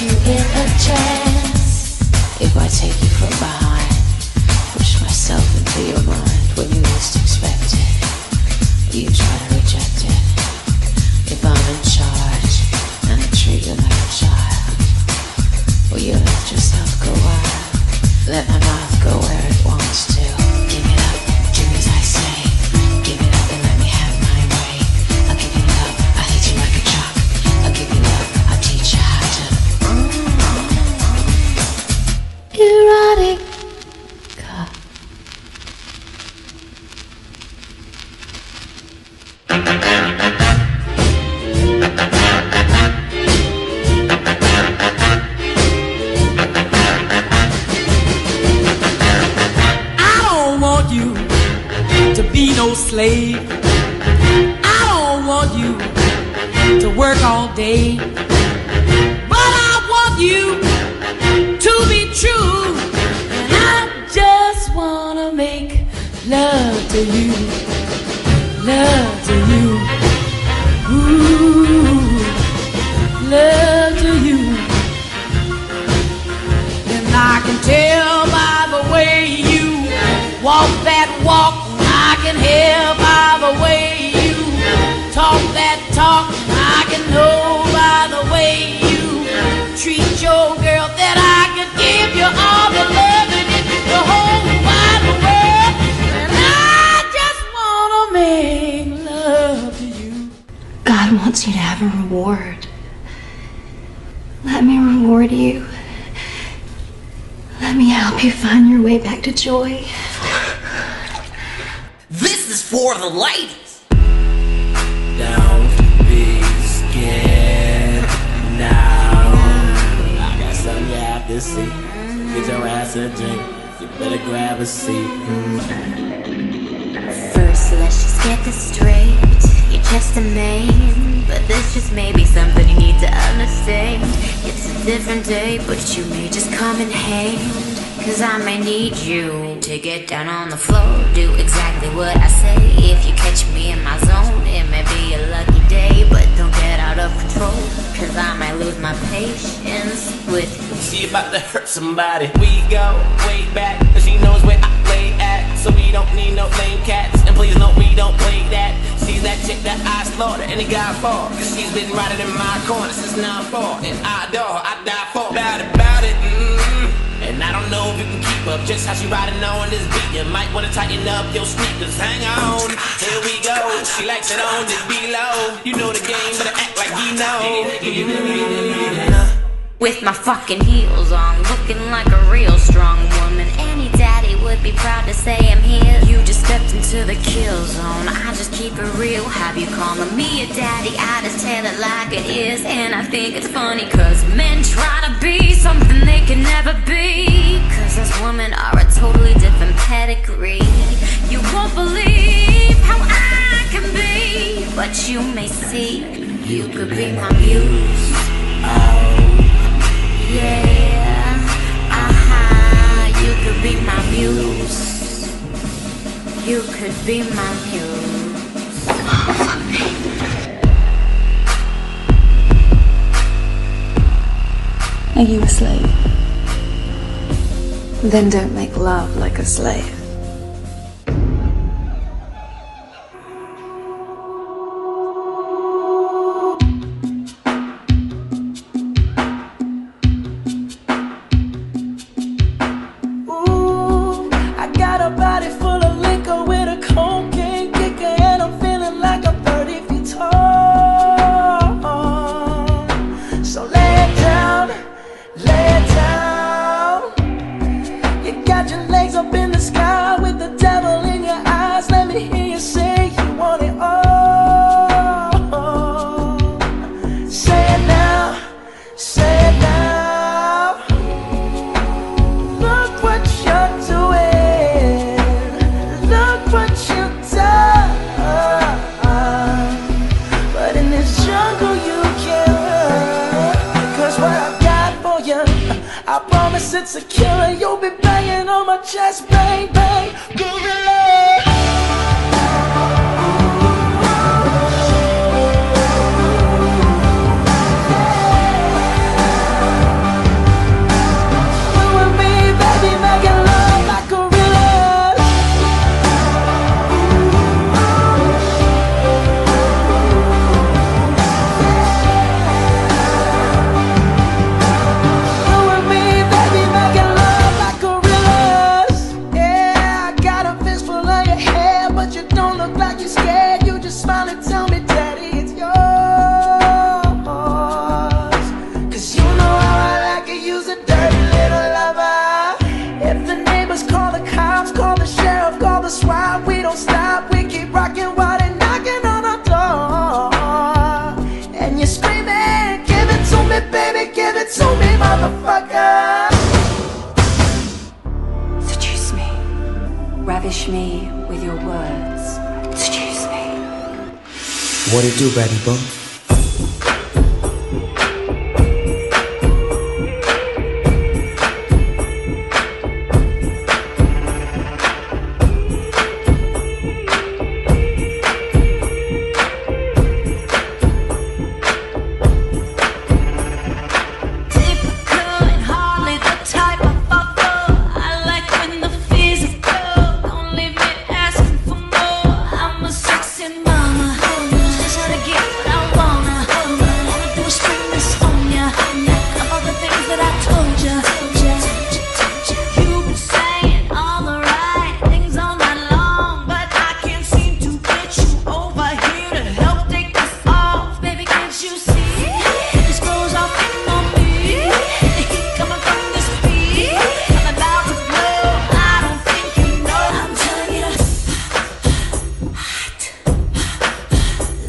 you in a trance. If I take you from behind, push myself into your mind when you least expect it, you try to reject it. If I'm in charge and I treat you like a child, will you let yourself go wild? Let my mouth go where it wants to. Give it up, do as I say. Give it up and let me have my way. I'll give you love, I'll hit you like a truck. I'll give you love, I'll teach you how to erotic. No slave. I don't want you to work all day, but I want you to be true. And I just wanna make love to you, love to you, ooh, love to you. And I can tell by the way you walk that walk, I can hear by the way you talk that talk, I can know by the way you treat your girl that I could give you all the love in the whole wide world. And I just wanna make love to you. God wants you to have a reward. Let me reward you. Let me help you find your way back to joy. This is for the ladies. Don't be scared now. I got something you have to see. Get your ass a drink. You better grab a seat. First, let's just get this straight. You're just a man, but this just may be something you need to understand. It's a different day, but you may just come in hand. Cause I may need you to get down on the floor, do exactly what I say. If you catch me in my zone, it may be a lucky day, but don't get out of control, cause I might lose my patience with you. She about to hurt somebody. We go way back, cause she knows where I play at. So we don't need no lame cats, and please no, we don't play that. She's that chick that I slaughter any guy for, cause she's been riding in my corner since 9-4. And I adore her, I die for about it, And I don't know if you can keep up just how she riding on this beat. You might wanna tighten up your sneakers. Hang on, here we go. She likes it on this below. You know the game, but act like you know. With my fucking heels on, looking like a real strong woman. Any daddy would be proud to say I'm here. You just stepped into the kill zone. I just keep it real. Have you calling me a daddy? I just tell it like it is. And I think it's funny cause men try to be something they can never be. Cause us women are a totally different pedigree. You won't believe how I can be, but you may see. You could be my muse. Yeah, you could be my muse. You could be my muse. Are you a slave? Then don't make love like a slave. It's a killer, you'll be banging on my chest, bang, bang, gorilla. me with your words. Seduce me. What it do, baby boy?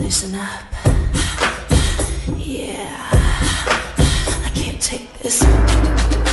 Listen up. Yeah, I can't take this.